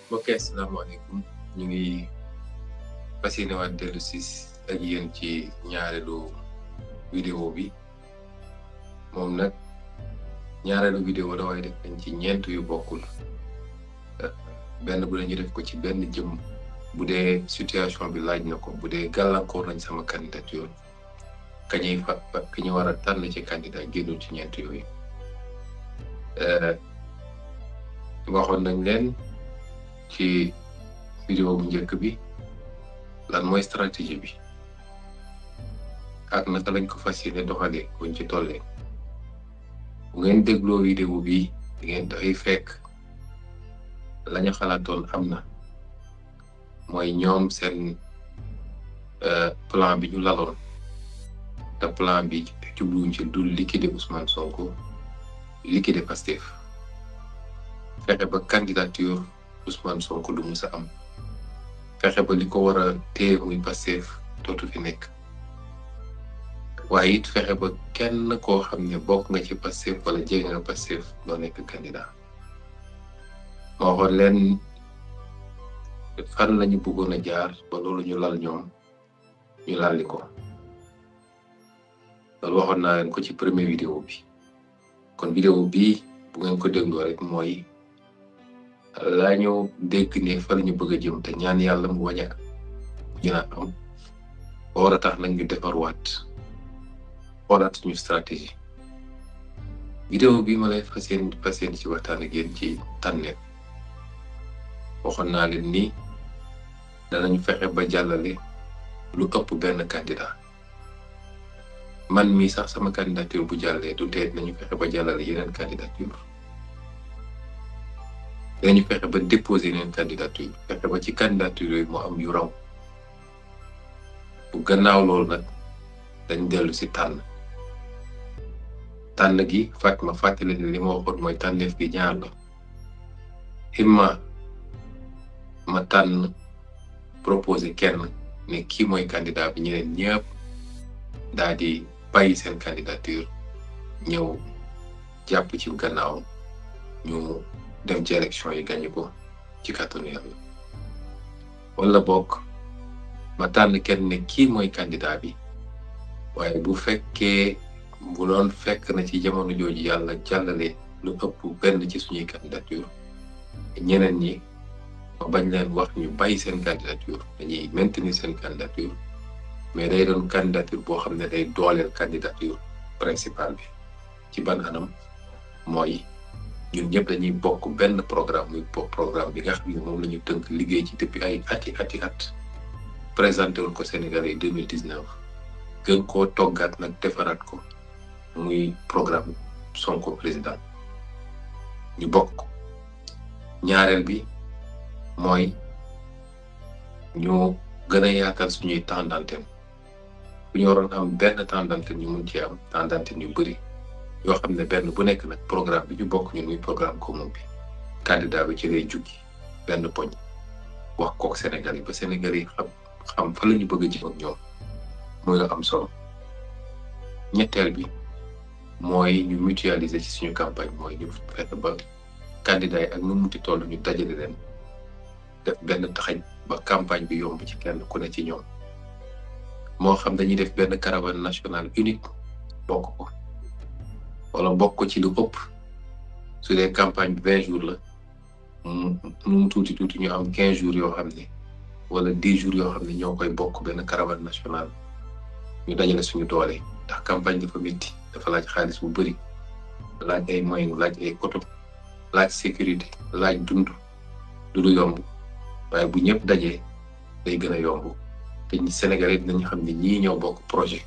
mbokk yi asalaamaaleykum ñu ngi fas yéene waat dellu si ak yéen ci ñaareelu vidéo bi moom nag ñaareelu vidéo la waaye def nañ ci ñeent yu bokkul benn bu ne ñu def ko ci benn jëm bu dee situation bi laaj na ko bu dee gàllankoor nañ sama candidature ka ñu war a tànn ci candidat génnul ci ñeent yooyu waxoon nañ leen ci vidéo bu njëkk bi lan mooy stratégie bi ak naka lañ ko fas yéene doxalee buñ ci tollee bu ngeen dégloo vidéo bi di ngeen dafay fekk lañu xalaatoon am na mooy ñoom seen plan bi ñu laloon te plan bi jubluwuñ ci dul liquider Ousmane Sonko liquider Pastef fexe ba candidature Ousmane Sonko du musa am fexe ba li ko war a téye muy Pastef dootu fi nekk waaye it fexe ba kenn koo xam ne bokk nga ci Pastef wala jege nga Pastef doo nekk candidat moo xool leen fan lañu bëggoon a jaar ba loolu ñu lal ñoom ñu lalli ko loolu waxoon naa leen ko ci premier vidéo bi kon vidéo bii bu ngeen ko dégloo rek mooy laa ñu dégg ne fa la ñu bëgg a jëm te ñaan yàlla mu wañ a dina am war a tax nag ñu defarwaat xoolaat suñu stratégie vidéo bi ma lay fas yéene ci waxtaan ak yéen ci tànneef waxoon naa leen ni danañu fexe ba jàllale lu ëpp benn candidat man mii sax sama candidature bu jàllee du tee nañu fexe ba jàllale yeneen candidature dañu fexe ba déposer yeneen candidature fexe ba ci candidature yooyu moo am yu raw bu gannaaw loolu nag dañ dellu si tànn gi ma fàttali ne li ma waxoon mooy tànneef gi ñaar la imma ma tànn proposé kenn ne kii mooy candidat bi ñeneen ñëpp daal di bàyyi seen candidature ñëw jàpp ci gannaaw ñu dem ci élection yi gagné ko ci kàttanu Yàlla wala bokk ma tànn kenn ne kii mooy candidat bi waaye bu fekkee bu doon fekk na ci jamono jooju yàlla jàllale lu ëpp benn ci suñuy candidature ñeneen ñi ma bañ leen wax ñu bàyyi seen candidature dañuy maintenir seen candidature mais day doon candidature boo xam ne day dooleel candidature principale bi ci ban anam mooy ñun ñëpp dañuy bokk benn programme muy programme bi nga xam ne moom la ñu tënk liggéey ci depuis ay ati at présenté woon ko Sénégal yi 2019 gën koo toggaat nag defaraat ko muy programme Sonko président ñu bokk ko ñaareel bi mooy ñu gën a yaatal suñuy temps d'antenne bu ñu waroon am benn temps d'antenne ñu mun ci am temps d'antenne yu bëri yoo xam ne benn bu nekk nag programme bi ñu bokk ñun muy programme commun bi candidat bi ci lay jukki benn poñ wax kook Sénégal yi ba Sénégal yi xam fa la ñu bëgg a jëm ak ñoom muy la am solo ñetteel bi mooy ñu mutualiser ci suñu campagne mooy ñu fexe ba candidat yi ak nu mu ti toll ñu dajale leen def benn taxañ ba campagne bi yomb ci kenn ku ne ci ñoom moo xam dañuy def benn caravane nationale unique bokk ko wala bokk ko ci lu ëpp su dee campagne bi 20 jours la mu tuuti ñu am 15 jours yoo xam ne wala 10 jours yoo xam ne ñoo koy bokk benn caravane nationale ñu dajale suñu doole ndax campagne dafa métti dafa laaj xaalis bu bëri laaj ay moyens laaj ay oto laaj sécurité laaj dund du yomb waaye bu ñëpp dajee day gën a yomb te ñi Sénégalais dinañu xam ne ñii ñoo bokk projet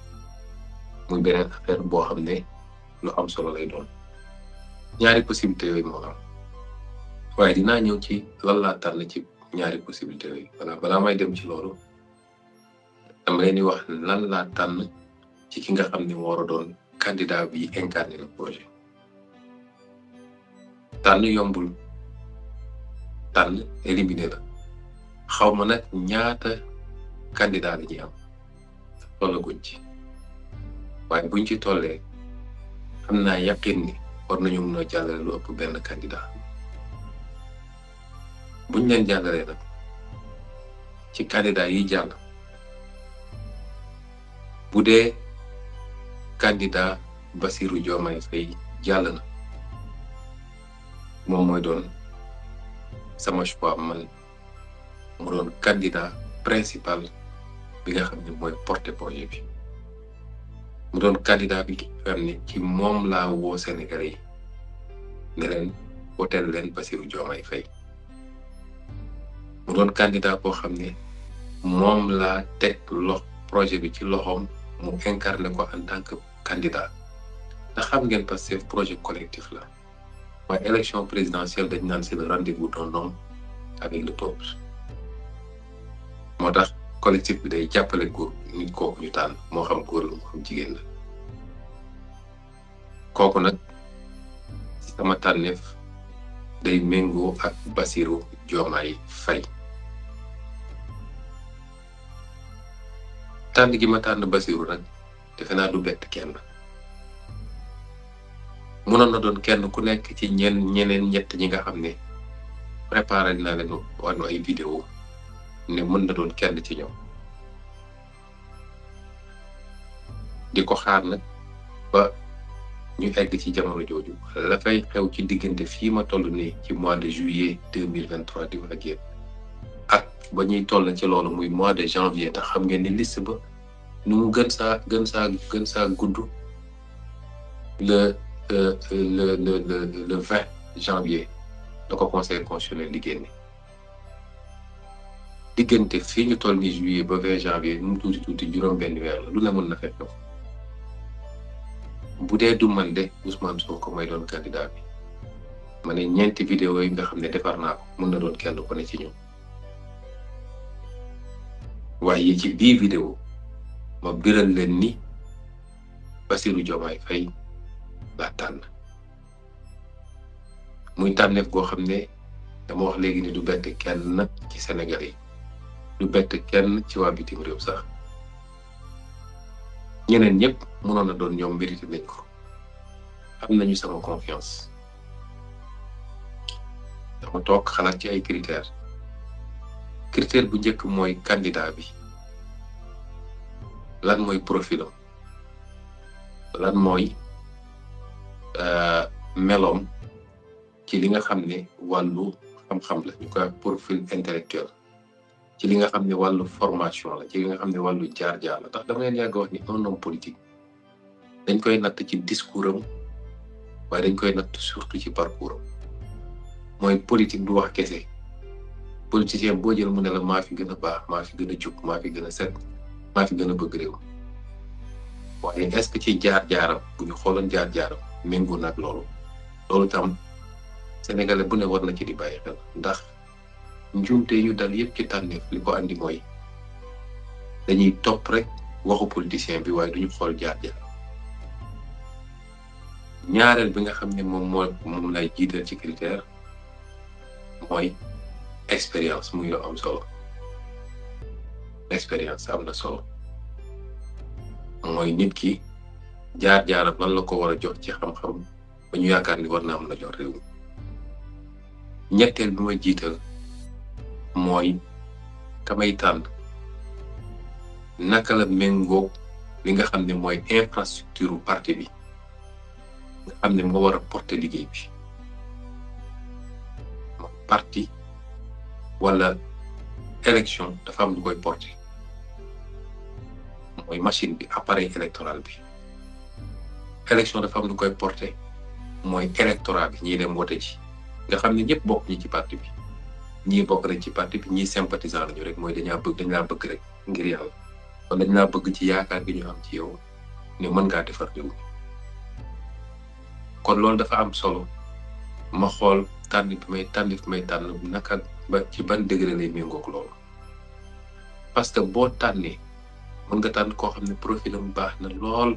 muy beneen affaire boo xam ne lu am solo lay doon ñaari possibilité yooyu moo am waaye dinaa ñëw ci lan laa tànn ci ñaari possibilité yooyu balaa may dem ci loolu dama leen di wax lan laa tànn ci ki nga xam ne moo war a doon candidat bi incarné le projet tànn yombul tànn éliminé la xaw ma nag ñaata candidat la ñuy am tollaguñ ci waaye buñ ci tollee xam naa yaqin ni war nañu mën a jàllale lu ëpp benn candidat buñ leen jàngalee nag ci candidat yi jàll bu dee candidat Bassirou Diomaye Faye jàll na moom mooy doon sama choix man mu doon candidat principal bi nga xam ne mooy porter projet bi mu doon candidat bi xam ne ci moom laa woo Sénégalais yi ne leen woteel leen Bassirou Diomaye Faye mu doon candidat boo xam ne moom laa teg projet bi ci loxoom mu incarné ko en tant que candidat ndax xam ngeen parce que projet collectif la waaye élection présidentielle dañ naan c'est le rendez-vous d'un homme avec le peuple moo tax collectif bi day jàppale góor nit kooku ñu tànn moo xam góor la moo xam jigéen la kooku nag sama tànneef day méngoo ak Bassirou Diomaye Faye tànn gi ma tànn Bassirou nag defe naa du bett kenn mënoon na doon kenn ku nekk ci ñeneen ñett ñi nga xam ne préparé naa leen wàllu ay vidéo ne mën na doon kenn ci ñoom di ko xaar nag ba ñu egg ci jamono jooju la fay xew ci diggante fii ma toll nii ci mois de juillet 2023 di wax ak yéen ak ba ñuy toll ci loolu muy mois de janvier tax xam ngeen ni liste ba nu mu gën saa gudd le 20 janvier da ko conseil constitutionnel di génne diggante fii ñu toll ni juillet ba 20 janvier mu tuuti juróom-benn weer la lu ne mën na fekk ko bu dee du man de Ousmane Sonko may doon candidat bi ma ne ñeenti vidéo yi nga xam ne defar naa ko mën na doon kenn ku ne ci ñoom waaye ci bii vidéo ma biral leen ni Bassirou Diomaye Faye laa tànn muy tànneef goo xam ne dama wax léegi ni du bett kenn ci Sénégal yi du bett kenn ci waa bitim réew sax ñeneen ñëpp mënoon na doon ñoom mérité nañ ko am nañu sama confiance dama toog xalaat ci ay critères bu njëkk mooy candidat bi lan mooy profilam lan mooy meloom ci li nga xam ne wàllu xam-xam la ñu koy profil intellectuel ci li nga xam ne wàllu formation la ci li nga xam ne wàllu jaar-jaar la tax dama leen yàgg wax ni un homme politique dañ koy natt ci discours am waaye dañ koy natt surtout ci parcours am mooy politique du wax kese politicien boo jël mu ne la maa fi gën a baax maa fi gën a jub maa fi gën a set maa fi gën a bëgg réew waaye est-ce que ci jaar-jaaram bu ñu xooloon jaar-jaaram méngoo nag loolu tam sénégalais bu ne war na ci di bàyyi xel ndax njuumte ñu dal yëpp ci tànneef li ko andi mooy dañuy topp rek waxu politicien bi waaye duñu xool jaar-jaar ñaareel bi nga xam ne moom lay jiital ci critère mooy expérience muy lu am solo expérience am na solo mooy nit ki jaar-jaaram lan la ko war a jox ci xam-xam ba ñu yaakaar ni war na am na jox réew mi ñetteel bi ma jiital mooy kamay tànn naka la méngoo li nga xam ne mooy infrastructure parti bi nga xam ne moo war a porter liggéey bi parti wala élection dafa am lu koy porter mooy machine bi appareil électoral bi élection dafa am lu koy porter mooy électorat bi ñii dem wote ci nga xam ne ñëpp bokk ñi ci parti bi ñii bokk nañ ci parti bi ñii sympathisant lañu rek mooy dañ laa bëgg rek ngir yàlla kon dañ laa bëgg ci yaakaar gi ñu am ci yow ne mën ngaa defar réew mi kon loolu dafa am solo ma xool tànn bi may tànn naka ba ci ban degré lay méngoog loolu parce que boo tànnee mën nga tànn koo xam ne profilam baax na lool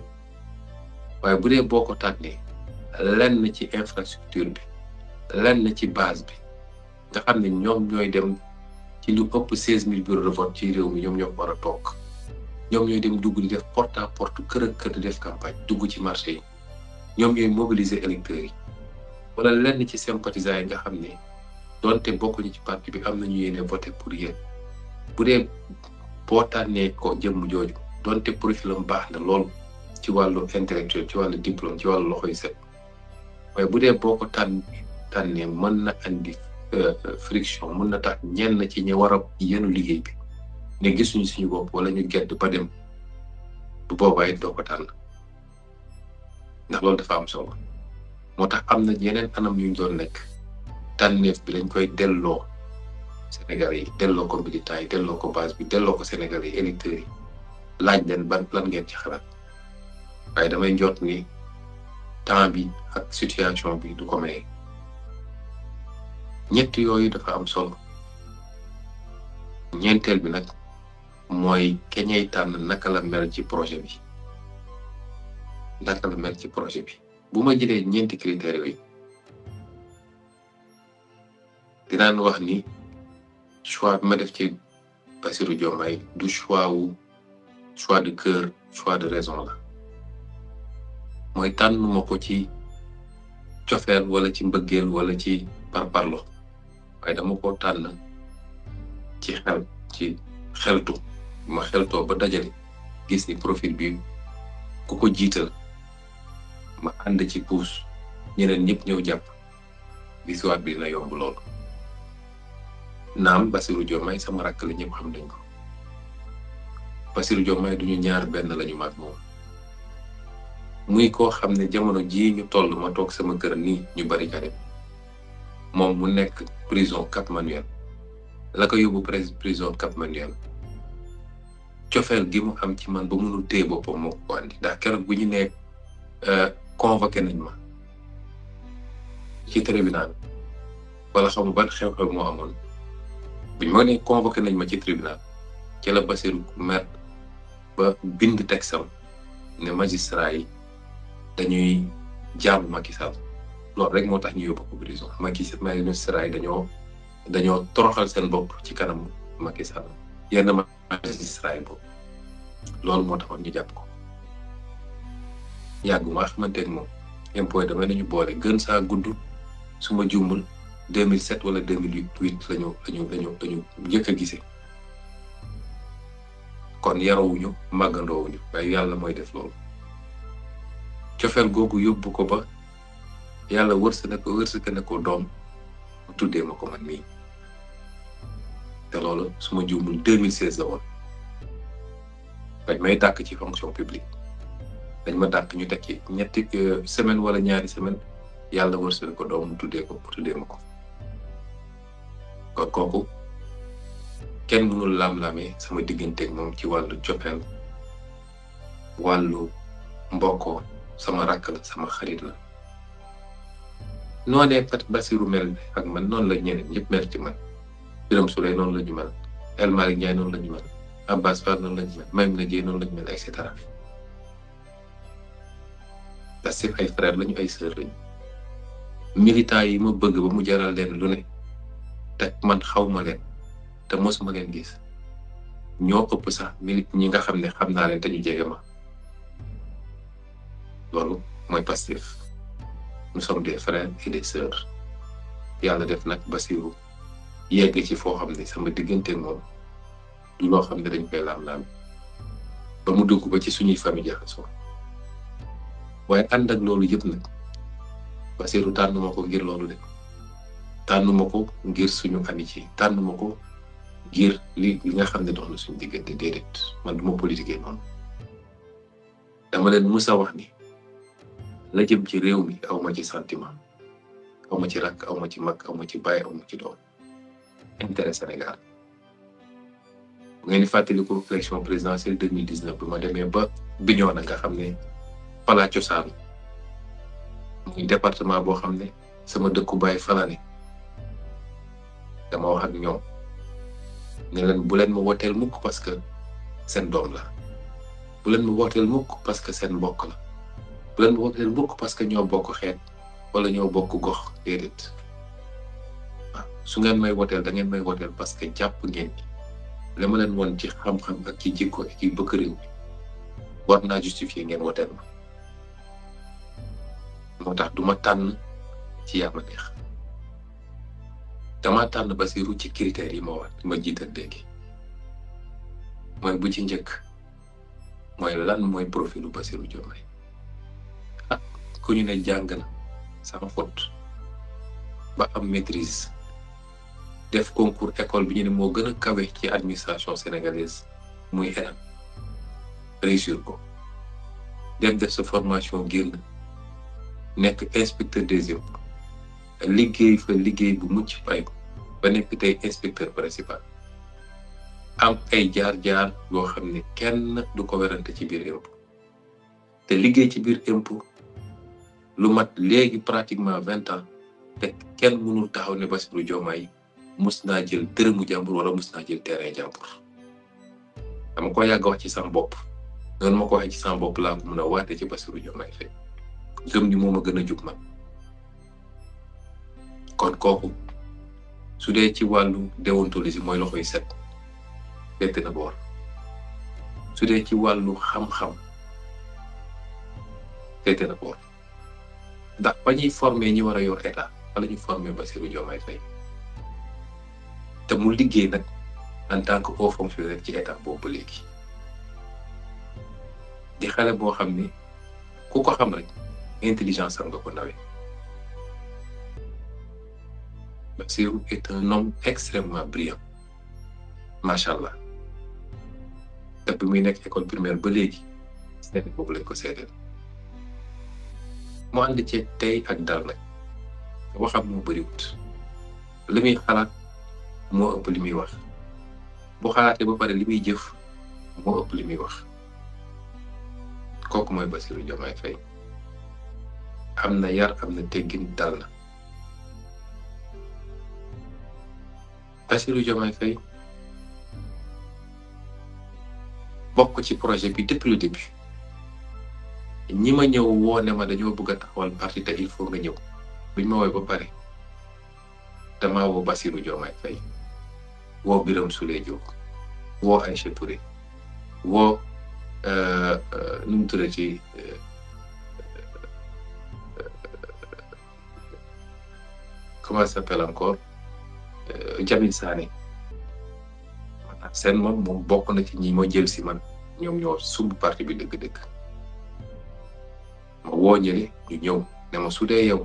waaye bu dee boo ko tànnee lenn ci infrastructure bi lenn ci base bi nga xam ne ñoom ñooy dem ci lu ëpp 16000 bureaux de vote ci réew mi ñoom ñoo war a toog ñoom ñooy dem dugg di def porte à porte kër ak kër di def campagne dugg ci marché yi ñoom ñooy mobiliser électeurs yi wala lenn ci sympathisants yi nga xam ne donte bokkuñu ci parti bi am nañu yéene voté pour yéen bu dee boo tànnee ko jëmm jooju donte profilam baax na lool ci wàllu intellectuel ci wàllu diplôme ci wàllu loxoy set waaye bu dee boo ko tànnee mën na andi friction mën na tax ñenn ci ñi war a yenu liggéey bi ne gisuñu suñu bopp wala ñu gedd ba dem bu boobaa it doo ko tànn ndax loolu dafa am solo moo tax am na yeneen anam yuñ doon nekk tànneef bi dañ koy delloo Sénégalais yi delloo ko militants yi delloo ko base bi delloo ko Sénégalais yi électeurs yi laaj leen lan ngeen ci xalaat waaye damay njort ni temps bi ak situation bi du ko maye ñett yooyu dafa am solo ñeenteel bi nag mooy keñey tànn naka la mel ci projet bi bu ma jëlee ñeenti critères yooyu dinaan wax ni choix bi ma def ci Bassirou Diomaye du choix de cœur choix de raison la mooy tànnuma ko ci cofeel wala ci mbëggeel wala ci parparlo waaye dama ko tànn ci xeltu ma xeltoo ba dajale gis ni profil bi ku ko jiital ma ànd ci puus ñeneen ñëpp ñëw jàpp victoire bi dina yomb lool naam Bassirou Diomaye sama rakk la ñëpp xam nañ ko Bassirou Diomaye duñu ñaar benn lañu mag moom muy koo xam ne jamono jii ñu toll ma toog sama kër nii ñu bari dem moom mu nekk prison Cap Manuel la ko yóbbu prison Cap Manuel cofeel gi mu am ci man ba mënul téye boppam moo ko andi ndax keroog bu ñu nee convoqué nañ ma ci tribunal wala xam ban xew-xew moo amoon bu ñu ma nee convoqué nañ ma ci tribunal ci la Bassirou mer ba bind texam ne magistrat yi dañuy jaamu Macky Sall loolu rek moo tax ñu yóbbu ko prison magistrat yi dañoo toroxal seen bopp ci kanam Macky Sall yenn magistrat yi boobu loolu moo taxoon ñu jàpp ko yàgguma xamante ne moom impôt damay nañu boole gën saa gudd su ma juumul 2007 wala 2008 lañu njëkk a gisee kon yarawuñu màggandoowuñu waaye yàlla mooy def loolu cofeel googu yóbbu ko ba yàlla wërsëg ne ko doom mu tuddee ma ko man mii te loolu su ma juumul 2016 la woon dañ may dàkk ci fonction publique dañ ma dàkk ñu teg ci ñetti semaine wala ñaari semaine yàlla wërsëg ko doom mu tuddee ma ko kon kooku kenn mënul laam-laamee sama digganteeg moom ci wàllu cofeel wàllu mbokkoo sama rakk la sama xarit la noonee kat Bassirou mel ak man noonu la ñeneen ñëpp mel ci man Birame Souleye noonu la ñu mel El Malick Ndiaye noonu la ñu mel Abbas Fall noonu la ñu mel Maïmouna Dièye noonu la ñu mel et cetera parce que ay frère lañu ay sœur lañu militants yi ma bëgg ba mu jaral leen lu ne te man xawma leen te mosuma leen gis ñoo ëpp sax ñi nga xam ne xam naa leen te ñu jege ma loolu mooy Pastef nous sommes des frères et des sœurs yàlla def nag Bassirou yegg ci foo xam ne sama diggante moom du loo xam ne dañ koy laam-laam ba mu dugg ba ci suñuy famille jaxasoo waaye ànd ak loolu yëpp nag Bassirou tànnuma ko ngir loolu de tànnuma ko ngir suñu amitié tànnuma ko ngir li nga xam ne dox na suñu diggante déedéet man du ma politiquer noonu dama leen musa wax ni la jëm ci réew mi aw ma ci sentiment aw ma ci rakk aw ma ci mag aw ma ci baay aw ma ci doom intérêt Sénégal bu ngeen di fàttaliku élection présidentielle 2019 bi ma demee ba Bignona nga xam ne fala cosaan muy département boo xam ne sama dëkku baay fala ne dama wax ak ñoom ne leen bu leen ma wooteel mukk parce que seen doom la bu leen ma wooteel mukk parce que seen mbokk la bu leen ma wooteel mukk parce que ñoo bokk xeet wala ñoo bokk gox déedéet waaw su ngeen may wooteel da ngeen may wooteel parce que jàpp ngeen li ma leen woon ci xam-xam ak ci jikko ak ci bëgg réew mi war naa justifier ngeen wooteel ma moo tax du ma tànn ci yaa ma neex dama tànn Bassirou ci critères yi ma jiital léegi mooy bu ci njëkk mooy lan mooy profilu Bassirou Diomaye ku ñu ne jàng na sans faute ba am maîtrise def concours école bi ñu ne moo gën a kawe ci administration sénégalaise muy ENAM réussir ko def sa formation génn nekk inspecteur des impôts liggéey fa liggéey bu mucc fay ba nekk tey inspecteur principal am ay jaar-jaar yoo xam ne kenn du ko werante ci biir impôt te liggéey ci biir impôt lu mat léegi pratiquement 20 ans te kenn mënul taxaw ne Bassirou Diomaye mus naa jël dërëmu jàmbur wala mus naa jël terrain jàmbur dama ko yàgg wax ci sama bopp noonu ma ko waxee ci sama bopp laa ko mën a waate ci Bassirou Diomaye Faye gëm ni moom a gën a jub man kon kooku su dee ci wàllu déontologie mooy loxoy set bett na boor su dee ci wàllu xam-xam bett na boor ndax ba ñuy formé ñi war a yor état wala ñu formé Bassirou Diomaye Faye te mu liggéey nag en tant que haut fonctionnaire ci état boobu léegi di xale boo xam ni ku ko xam rek intelligence am nga ko nawee Bassirou est un homme extrêmement brillant macha allah te bi muy nekk école primaire ba léegi seede boobu lañ ko seedeel mu ànd ci tey ak dal nag waxam moo bëriwut li muy xalaat moo ëpp li muy wax bu xalaatee ba pare li muy jëf moo ëpp li muy wax kooku mooy Bassirou Diomaye Faye am na yar am na teggin dal na Bassirou Diomaye Faye bokk ci projet bi depuis le début ñi ma ñëw woo ne ma dañoo bëgg a taxawal parti te il faut nga ñëw buñ ma woowee ba pare damaa woo Bassirou Diomaye Faye woo Birame Souleye Diop woo Aïcha Touré woo nu mu tuddee ci comment ça s'appelle encore Jamil Sané seen moom bokk na ci ñi ma jël si man ñoom ñoo sumb parti bi dëgg-dëgg ma woo ñële ñu ñëw ne ma su dee yow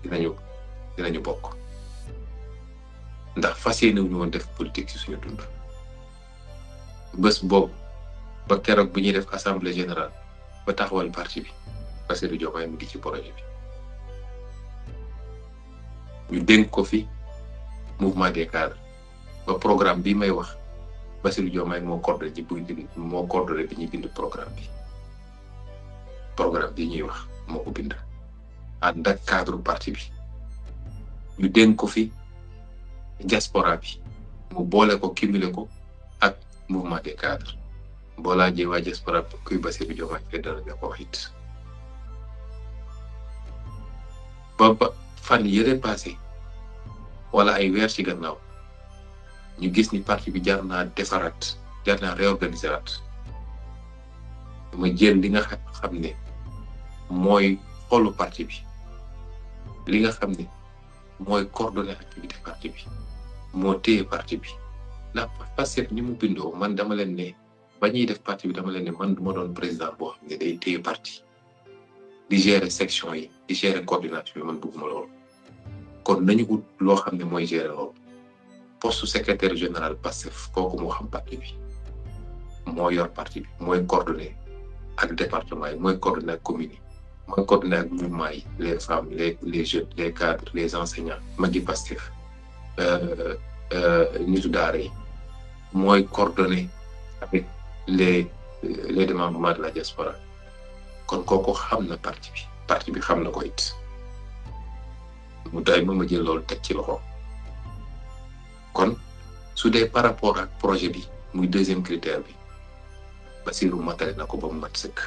dinañu bokk ndax fas yéene wu ñu woon def politique ci suñu dund bés boobu ba keroog bi ñuy def assemblée générale ba taxawal parti bi Bassirou Diomaye mu ngi ci projet bi ñu dénk ko fi mouvement des cadres ba programme bi may wax Bassirou Diomaye moo coordonné bi ñuy bind programme bi ñuy wax moo ko bind ànd ak cadre parti bi ñu dénk ko fi diaspora bi mu boole ko cumulé ko ak mouvement des cadres boo laajee waa diaspora bi kuy Bassirou Diomaye Faye dara nga ko wax it ba fan yële passé wala ay weer ci gannaaw ñu gis ni parti bi jar naa defaraat jar naa réorganiser waat ma jël li nga xam ne mooy xolu parti bi li nga xam ne mooy coordonner activité parti bi moo téye parti bi ndax parce que ni mu bindoo man dama leen ne ba ñuy def parti bi dama leen ne man du ma doon président boo xam ne day téye parti di gérer section yi di gérer coordination yi man bëgguma loolu kon nañu ut loo xam ne mooy gérer loolu poste secrétaire général Pastef kooku moo xam parti bi moo yor parti bi mooy coordonner ak département yi mooy coordonner ak commune yi mooy coordonner ak mouvement yi les femmes les jeunes les cadres les enseignants magi Pastef nitu daara yi mooy coordonner avec les démembrements de la diaspora kon kooku xam na parti bi xam na ko it mu day ma jël loolu teg ci loxo kon su dee par rapport ak projet bi muy deuxième critère bi Bassirou matale na ko ba mu mat sëkk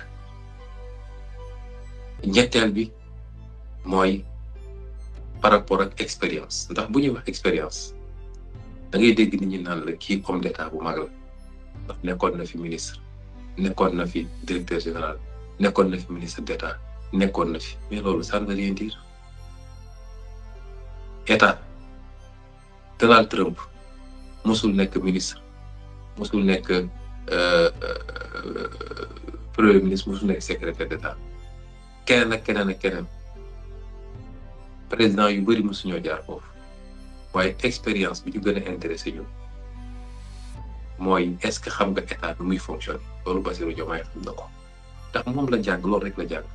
ñetteel bi mooy par rapport ak expérience ndax bu ñuy wax expérience da ngay dégg nit ñi naan la kii homme d'état bu mag la ndax nekkoon na fi ministre nekkoon na fi directeur général nekkoon na fi ministre d'état nekkoon na fi mais loolu ça ne veut rien dire état Donald Trump musul nekk ministre musul nekk premier ministre musul nekk secrétaire d'état keneen ak keneen président yu bëri musuñoo jaar foofu waaye expérience bi ñu gën a intéressé ñun mooy est-ce que xam nga état bi muy fonctionner loolu Bassirou Diomaye xam na ko ndax moom la jàng loolu rek la jàng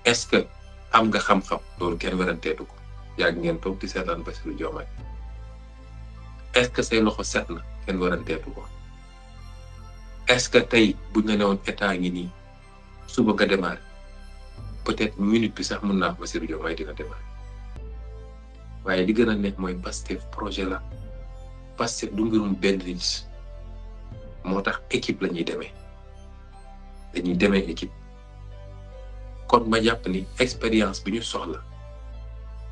est-ce que am nga xam-xam loolu kenn weranteetu ko yàgg ngeen toog di seetaan Bassirou Diomaye est-ce que say loxo set na kenn weranteetu ko est-ce que tey buñ la newoon état ngi nii suba nga démarré peut-être minute bi sax mën naa Bassirou Diomaye dina démarré waaye li gën a nekk mooy Pastef projet la Pastef du mbirum benn nit moo tax équipe la ñuy demee équipe kon ma jàpp ni expérience bi ñu soxla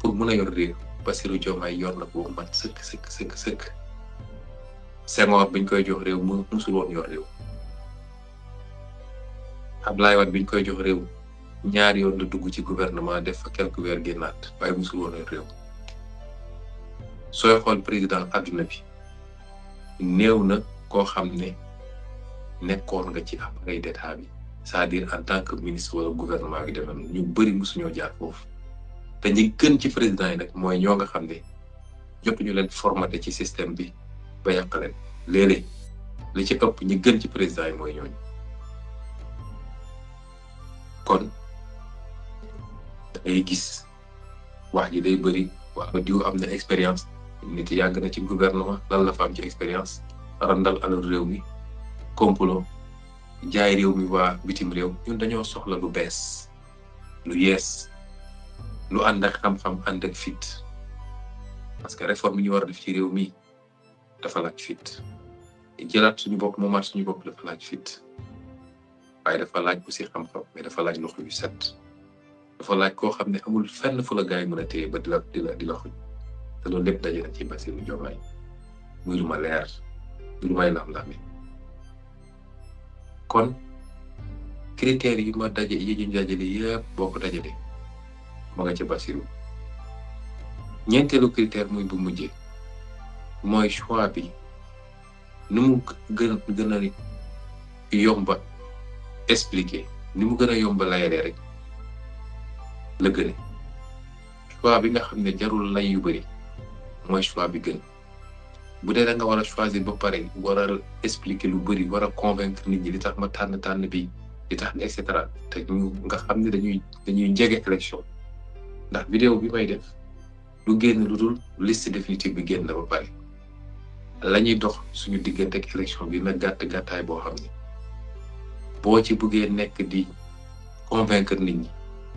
pour mun a yor réew Bassirou Diomaye yor na ko mat sëkk Senghor biñ koy jox réew mu musul woon yor réew Abdoulaye Wade biñ koy jox réew ñaari yoon la dugg ci gouvernement def fa quelques weer génnaat waaye musul woon yor réew sooy xool président adduna bi néew na koo xam ne nekkoon nga ci appareil d'état bi c'est-à-dire en tant que ministre wala gouvernement bi demee ñu bëri musuñoo jaar foofu te ñi gën ci président yi nag mooy ñoo nga xam ne jotuñu leen formaté ci système bi ba yàq leen léeg-léeg li ci ëpp ñi gën ci président yi mooy ñooñu kon dangay gis wax ji day bëri wax diw am na expérience nit yàgg na ci gouvernement lan la fa am ci expérience randal alal réew mi complot jaay réew mi waa bitim réew ñun dañoo soxla lu bees lu yees lu ànd ak xam-xam ànd ak fit parce que réforme yi ñu war a def ci réew mi dafa laaj fit jëlaat suñu bopp moomaat suñu bopp dafa laaj fit waaye dafa laaj aussi xam-xam mais dafa laaj loxo yu set dafa laaj koo xam ne amul fenn fu la gars yi mën a téye ba di la xuj te loolu lépp daje na ci Bassirou Diomaye muy lu ma leer lu may lam-lame kon critères yi ma daje yi ñu dajale yëpp boo ko dajalee ma nga ci Bassirou ñeenteelu critère muy bu mujjee mooy choix bi ni mu gën a yomba expliquer ni mu gën a yomba layalee rek la gëne choix bi nga xam ne jarul lay yu bëri mooy choix bi gën bu dee da nga war a choisir ba pare war a expliquer lu bëri war a convaincre nit ñi li tax ma tànn bi li tax et cetera te ñu nga xam ne dañuy jege élection ndax vidéo bi may def du génn lu dul liste définitive bi génn na ba pare la ñuy dox suñu diggante ak élection bi na gàttaay boo xam ne boo ci bëggee nekk di convaincre nit ñi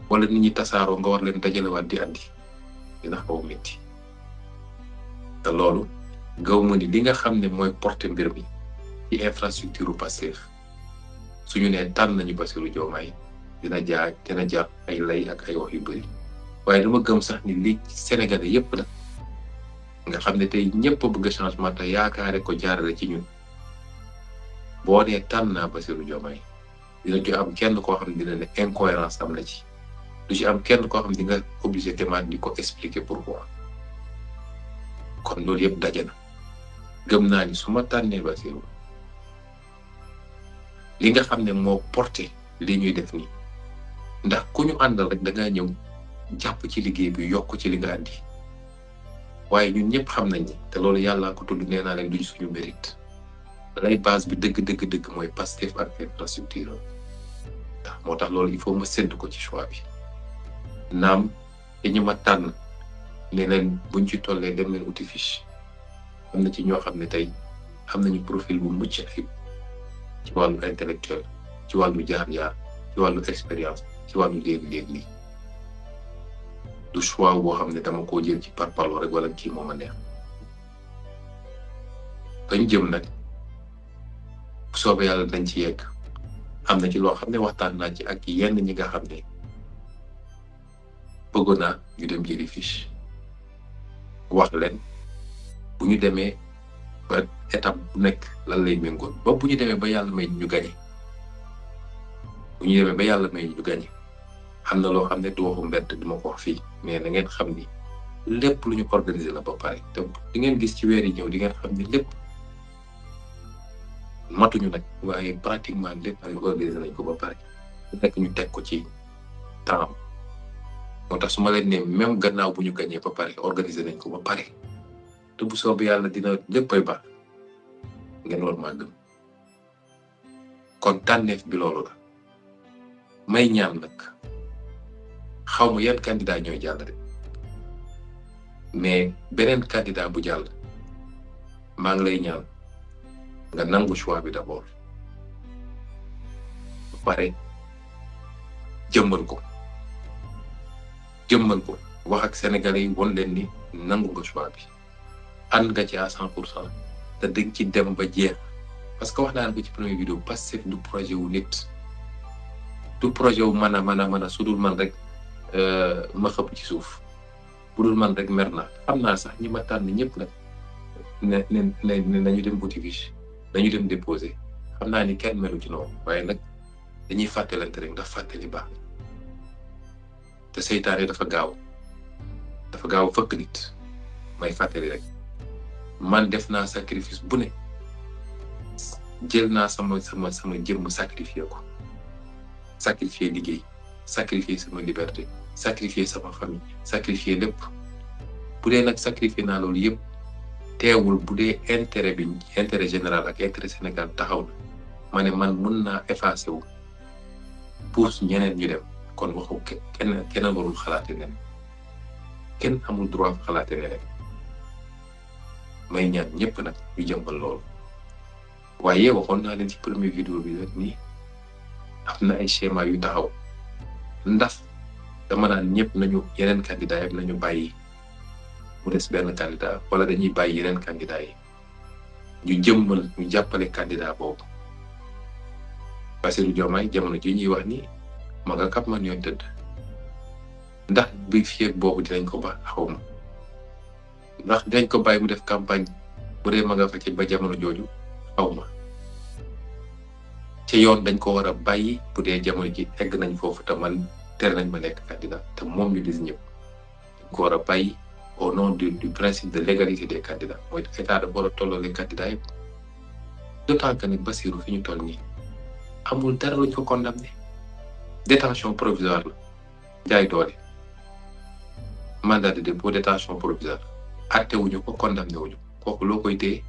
wala nit ñi tasaaroo nga war leen dajalewaat di andi dina xaw a métti te loolu gaw ma ni li nga xam ne mooy porter mbir mi ci infrastructure u Pastef suñu nee tànn nañu Bassirou Diomaye dina jaar ay lay ak ay wax yu bëri waaye dama gëm sax ni li Sénégalais yépp la nga xam ne tey ñëpp a bëgg changement te yaakaare ko jaarale ci ñun boo nee tànn naa Bassirou Diomaye dina ci am kenn koo xam ne dina ne incohérence am na ci du ci am kenn koo xam ne di nga obligé demaat di ko expliquer pourquoi kon loolu yëpp daje na gëm naa ni su ma tànnee Bassirou li nga xam ne moo porté li ñuy def nii ndax ku ñu àndal rek da ngaa ñëw jàpp ci liggéey bi yokk ci li nga andi waaye ñun ñëpp xam nañ ni te loolu yàllaa ko tudd nee naa leen duñ suñu mérite lay base bi dëgg mooy Pastef ak infrastructure ndax moo tax loolu il faut ma sédd ko ci choix bi naam te ñu ma tànn ne leen buñ ci tollee dem leen uti fiche am na ci ñoo xam ne tey am nañu profil bu mucc ayib ci wàllu intellectuel ci wàllu jaar-jaar ci wàllu expérience ci wàllu léegi-léegi lii du choix boo xam ne dama koo jël ci parparloo rek wala kii moom a neex dañ jëm nag bu soobee yàlla dañ ci yegg am na ci loo xam ne waxtaan naa ci ak yenn ñi nga xam ne bëggoon naa ñu dem jëli fiche wax leen bu ñu demee ba étape bu nekk lan lay méngoon ba bu ñu demee ba yàlla may ñu gañe bu ñu demee ba yàlla may ñu gañe am na loo xam ne du waxu mbedd du ma ko wax fii mais na ngeen xam ni lépp lu ñu organiser la ba pare te di ngeen gis ci weer yi ñëw di ngeen xam ne lépp matuñu nag waaye pratiquement lépp organiser nañ ko ba pare nekk ñu teg ko ci temps moo tax su ma leen ne même gannaaw bu ñu gañee ba pare organiser nañ ko ba pare te bu soobee yàlla dina léppay baax ngeen war maa gëm kon tànneef bi loolu la may ñaan nag xaw ma yan candidat ñooy jàll de mais beneen candidat bu jàll maa ngi lay ñaan nga nangu choix bi d'abord ba pare jëmmal ko wax ak sénégalais yi won leen ni nangu nga choix bi ànd nga ci à 100% te dañ ci dem ba jeex parce que wax naa ko ci première vidéo Pastef du projet wu nit du projet wu mën a su dul man rek ma xëpp ci suuf bu dul man rek mer naa xam naa sax ñi ma tànn ñëpp nag ne nañu dem wuti fiche nañu dem déposer xam naa ni kenn melu ci noonu waaye nag dañuy fàttalante rek ndax fàttali baax te seytaane dafa gaaw fëkk nit may fàttali rek man def naa sacrifice bu ne jël naa sama jëmm sacrifier ko sacrifier liggéey sacrifier sama liberté sacrifier sama famille sacrifier lépp bu dee nag sacrifier naa loolu yëpp teewul bu dee intérêt général ak intérêt Sénégal taxaw na ma ne man mun naa effacer wu pour ñeneen ñu dem kon waxu kenn warul xalaate neneen kenn amul droit xalaate neneen may ñaan ñëpp nag ñu jëmbal loolu waaye waxoon naa leen ci première vidéo bi rek nii am na ay schéma yu taxaw ndax dama naan ñëpp nañu yeneen candidat yëpp nañu bàyyi mu des benn candidat wala dañuy bàyyi yeneen candidat yi ñu jàppale candidat boobu Bassirou Diomaye jamono ji ñuy wax ni ma nga kap man yoon tëdd ndax bi fii boobu dinañ ko ba xaw ma ndax dinañ ko bàyyi mu def campagne bu dee ma nga fa ci ba jamono jooju xaw ma ci yoon dañ ko war a bàyyi bu dee jamono ji egg nañ foofu te man tere nañ ma nekk candidat te moom ñu dis ñëpp dañ ko war a bàyyi au nom du principe de l'égalité des candidats mooy état dafa war a tolloo les candidats yëpp d'autant que nag Bassirou fi ñu toll nii amul dara luñ ko condamné détention provisoire la jaay doole mandat de dépôt détention provisoire àtte wuñu ko condamné wuñu kooku loo koy téye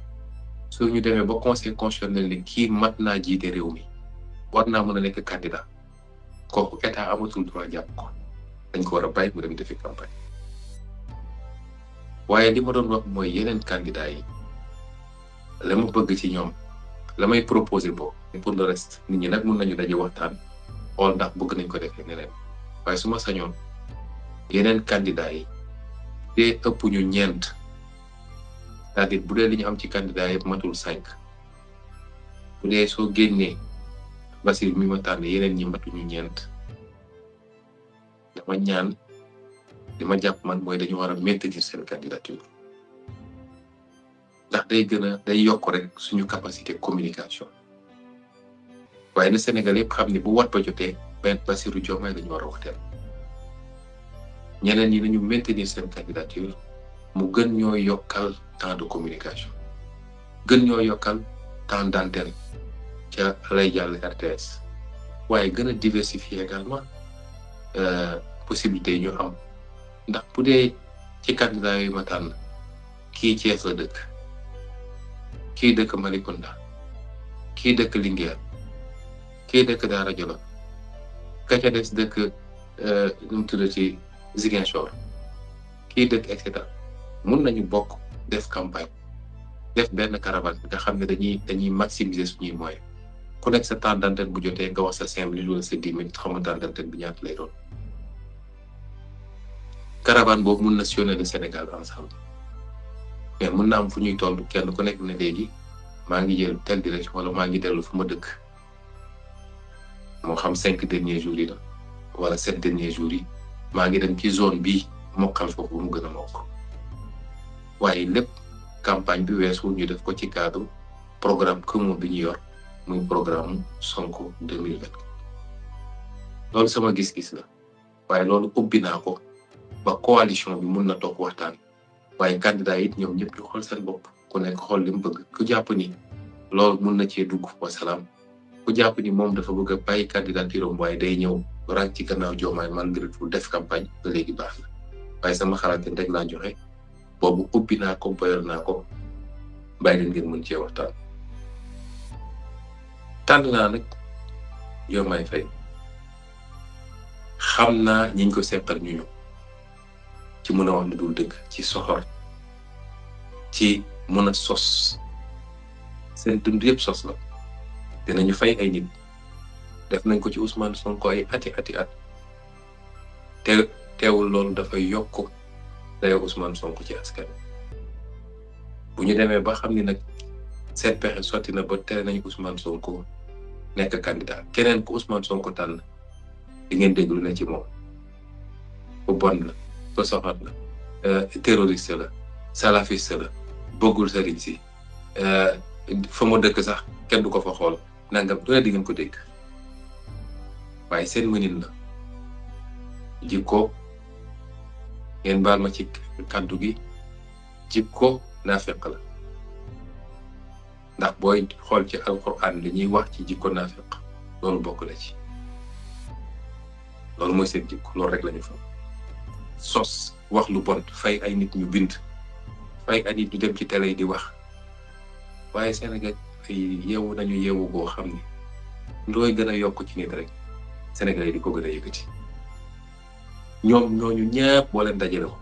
soo ñu demee ba conseil constitutionnel ni kii mat naa jiite réew mi war naa mën a nekk candidat kooku état amatul droit jàpp ko dañ ko war a bàyyi mu dem defi campagne waaye li ma doon wax mooy yeneen candidat yi la ma bëgg ci ñoom la may proposer boobu pour le reste nit ñi nag mun nañu daje waxtaan xool ndax bëgg nañ ko defee neneen waaye su ma sañoon yeneen candidat yi dee ëpp ñu ñeent c'est-à-dire bu dee li ñu am ci candidat yëpp matul 5 bu dee soo génnee Bassirou mi ma tànn yeneen ñi matuñu ñeent dama ñaan li ma jàpp man mooy dañu war a maintenir seen candidature ndax day yokk rek suñu capacité communication waaye na Sénégal yëpp xam ne bu wat ba jotee benn Bassirou Diomaye lañu war a waxtaan ñeneen ñi nañu maintenir seen candidature mu gën ñoo yokkal temps de communication gën ñoo yokkal temps d'antenne ca lay jàll RTS waaye gën a diversifier également possibilité yi ñu am ndax bu dee ci candidat yu ma tànn kii Thiès la dëkk kii dëkk Malicounda kii dëkk Linguère kii dëkk Daara Jolof ka ca des dëkk nu mu tudd ci Ziguinchor kii dëkk et cetera mun nañu bokk def campagne def benn caravane nga xam ne dañuy maximiser suñuy moyens ku nekk sa temps d'antenne bu jotee nga wax sa 5 minutes wala sa 10 minutes xam nga temps d'antenne bi ñaata lay doon caravane boobu mun na sillonner le Sénégal ensemble mais mun na am fu ñuy toll kenn ku nekk ne léegi maa ngi jël telle direction wala maa ngi dellu fu ma dëkk moo xam 5 derniers jours yi la wala 7 derniers jours yi maa ngi dem ci zone bii mokkal foofu mu gën a mokk waaye lépp campagne bi weesu ñu def ko ci cadre programme commun bi ñu yor muy programme Sonko 2024 loolu sama gis-gis la waaye loolu ubbi naa ko ba coalition bi mun na toog waxtaan waaye candidat yi ñoom ñëpp ñu xool seen bopp ku nekk xool li mu bëgg ku jàpp ni loolu mun na cee dugg wasalaam ku jàpp ni moom dafa bëgg a bàyyi candidature am waaye day ñëw rang ci gannaaw Diomaye malgré tout def campagne ba léegi baax na waaye sama xalaatin rek laa joxe boobu ubbi naa ko boyal naa ko bàyyi leen ngeen mën cee waxtaan. tànn naa nag Diomaye Faye xam naa ñiñ ko seqal ñu ci mën a wax lu dul dëgg ci soxor ci mën a sos seen dund yëpp sos la dinañu fay ay nit def nañ ko ci Ousmane Sonko ay ati at teewul loolu dafay yokk dayoo Ousmane Sonko ci askan bu ñu demee ba xam ni nag seen pexe sotti na ba tere nañu Ousmane Sonko nekk candidat keneen ku Ousmane Sonko tànn di ngeen dégg lu ne ci moom bu bon la ba soxor la terroriste la salafiste la bëggul sëriñ si fa mu dëkk sax kenn du ko fa xool nangam du ne di ngeen ko dégg waaye seen mënin la jikko ngeen baal ma ci kàddu gi jikko naafeq la ndax booy xool ci alquran li ñuy wax ci jikko naafeq loolu bokk na ci loolu mooy seen jikko loolu rek lañu fa sos wax lu bon fay ay nit ñu bind fay ay nit ñu dem ci télé yi di wax waaye Sénégal ay yeewu nañu yeewu goo xam ne looy gën a yokk ci nit rek Sénégal yi di ko gën a yëkkati ñoom ñooñu ñëpp boo leen dajale ko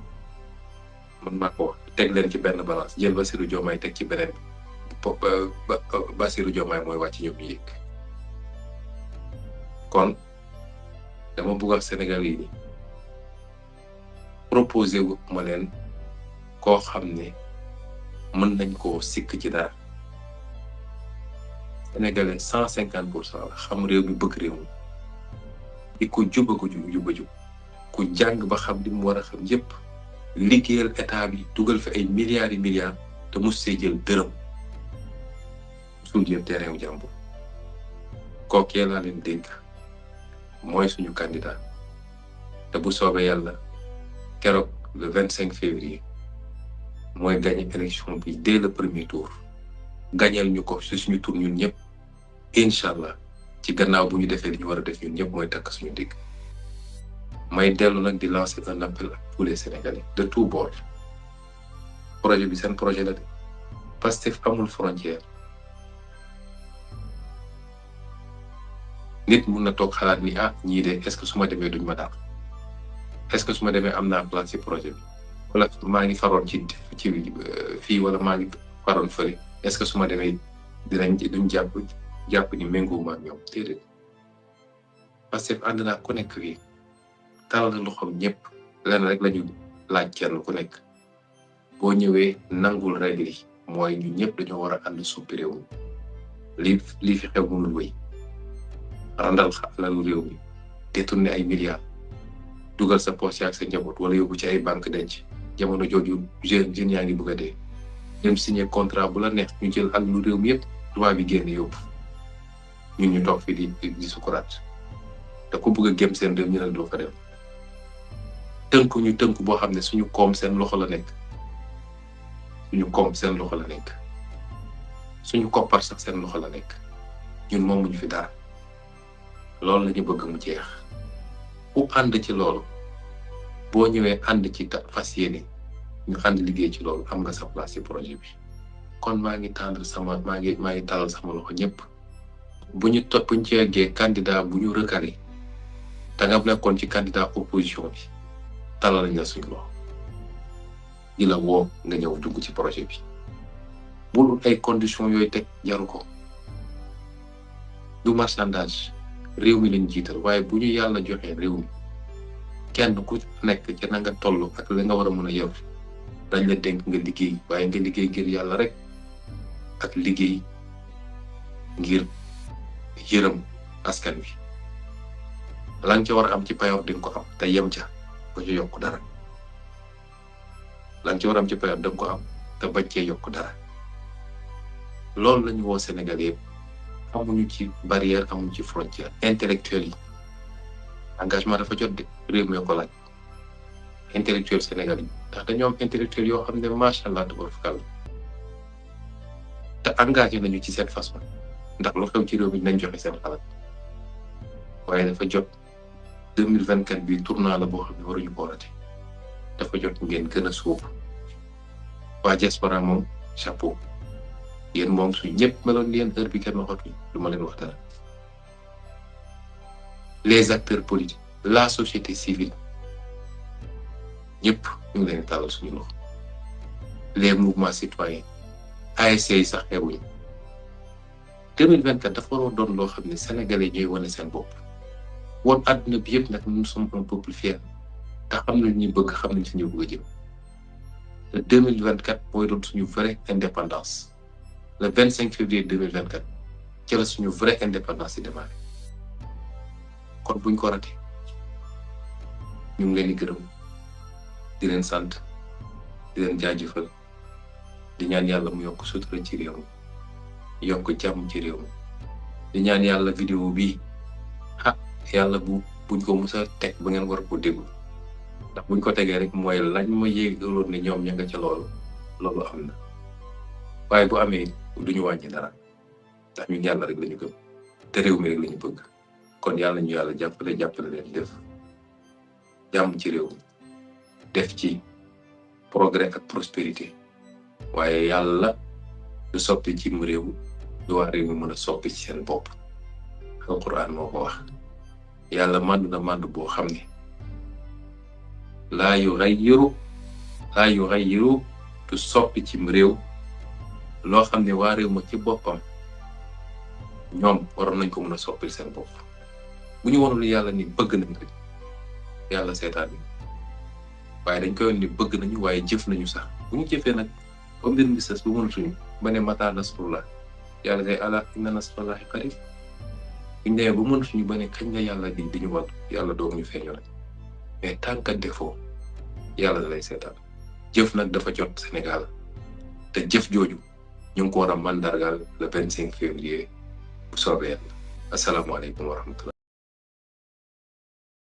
man maa ko wax teg leen ci benn balance jël Bassirou Diomaye teg ci beneen Bassirou Diomaye mooy wàcc ñoom ñu yëg kon dama bëgg ak Sénégal yi ni proposé wu ma leen koo xam ne mën nañ koo sikk ci dara Sénégalais 150% la xam réew mi bëgg réew mi di ko juba ku jàng ba xam li mu war a xam yépp liggéeyal état bi dugal fi ay milliards yi milliards te mus see jël dërëm suul jël terrain wu jàmbur kookee laa leen dégg mooy suñu candidat te bu soobee yàlla keroog le 25 février mooy gagné élection bi dès le premier tour gagneel ñu ko si suñu tour ñun ñëpp incha allah ci gannaaw bu ñu defee li ñu war a def ñun ñëpp mooy takk suñu digg may dellu nag di lancer un appel à tous les Sénégalais de tous bords projet bi seen projet la de Pastef amul frontière nit mun na toog xalaat ni ñii de est-ce que su ma demee duñ ma daal est-ce que su ma demee am naa place ci projet bi wala maa ngi faroon ci fii wala maa ngi faroon fële est-ce que su ma demee duñ jàpp ni méngoowuma ak ñoom déedéet Pastef ànd naa ku nekk fii taal na loxoom ñëpp lenn rek lañu laaj kenn ku nekk boo ñëwee nangul règle yi mooy ñu ñëpp dañoo war a ànd suppi réew mi lii fi xew mënul wéy randal alalu réew mi détourné ay milliards dugal sa poche ak sa njaboot wala yóbbu ci ay banque denc jamono jooju jeunes yaa ngi bëgg a dee dem signé contrat bu la neex ñu jël alalu réew mi yëpp loi bi génn yóbbu ñun ñu toog fii di sukuraat te ku bëgg a gém seen réew ñu ne doo fa dem tënk ñu tënk boo xam ne suñu koom seen loxo la nekk suñu koppar sax seen loxo la nekk ñun moomuñu fi dara loolu la ñu bëgg mu jeex ku ànd ci loolu boo ñëwee ànd ci fas yéene ñu ànd liggéey ci loolu am nga sa place ci projet bi kon maa ngi talal sama loxo ñëpp buñ ci yeggee candidat bu ñu recalé te nga nekkoon ci candidat opposition bi talal lañ la suñu loxo di la woo nga ñëw dugg ci projet bi bul ay conditions yooyu teg jaru ko du marchandage réew mi lañ jiital waaye bu ñu yàlla joxee réew mi kenn ku nekk ci na nga toll ak la nga war a mën a yor dañ la dénk nga liggéey waaye nga liggéey ngir yàlla rek ak liggéey ngir yërëm askan wi la nga ca war a am ci payoor di nga ko am te yem ca ko ci yokk dara la nga ca war a am ci payoor da nga ko am te bañ cee yokk dara loolu lañu woo Sénégal yëpp amuñu ci barrière amuñu ci frontière intellectuel yi engagement dafa jot de réew mi ko laaj intellectuel Sénégal yi ndax dañoo am intellectuel yoo xam ne macha allah tabaarkalla te engagé nañu ci seen façon ndax lu xew ci réew mi nañ joxe seen xalaat waaye dafa jot 2024 bi tournant la boo xam ne waruñu ko raté dafa jot ngeen gën a sóobu waa diaspora moom chapeau yéen moom su ñëpp meloon ni yéen heure bi kenn waxatu lu ma leen wax dara les acteurs politiques la société civile ñëpp ñu ngi leen tàllal suñu loxo les mouvements citoyens ASC yi sax xewuñu 2024 dafa waroon doon loo xam ne sénégalais ñooy wane seen bopp woon àdduna bi yëpp nag nous sommes un peuple fier te xam nañ ñu bëgg xam nañ fi ñu bëgg a jëm te 2024 mooy doon suñu vraie indépendance le 25 février 2024 ci la suñu vraie indépendance yi démarré kon buñ ko raté ñu ngi leen di gërëm di leen sant di leen jaajëfal di ñaan yàlla mu yokk sutura ci réew mi yokk jàmm ci réew mi di ñaan yàlla vidéo bi yàlla buñ ko mës a teg ba ngeen war ko déglu ndax buñ ko tegee rek mooy lañ ma yéegaloon ne ñoom ña nga ca loolu am na waaye bu amee duñu wàññi dara ndax ñun yàlla rek lañu gëm te réew mi rek lañu bëgg kon yàlla ñu yàlla jàppale leen def jàmm ci réew mi def ci progrès ak prospérité waaye yàlla du soppi ci mu réew du waa réew mi mën a soppi ci seen bopp alquran moo ko wax yàlla màndu na màndu boo xam ne laa yughayyiru du soppi ci mu réew loo xam ne waa réew ma ci boppam ñoom waroon nañ ko mën a soppil seen bopp bu ñu wanul yàlla ni bëgg nañ rek yàlla seetaan ni waaye dañ koy ni bëgg nañu waaye jëf nañu sax bu ñu jëfee nag ba mbir mi sës bu mënatuñu ba ne mata nasrullah yàlla day ala inna nasrullahi qarib bu ñu demee ba mënatuñu ba ne kañ la yàlla di ñu wal yàlla doog ñu feeñu rek mais tant que defoo yàlla da lay seetaan jëf nag dafa jot Sénégal te jëf jooju ñu ngi ko war a mandargal le 25 février bu soobee yàlla asalaamaaleykum wa rahmatullah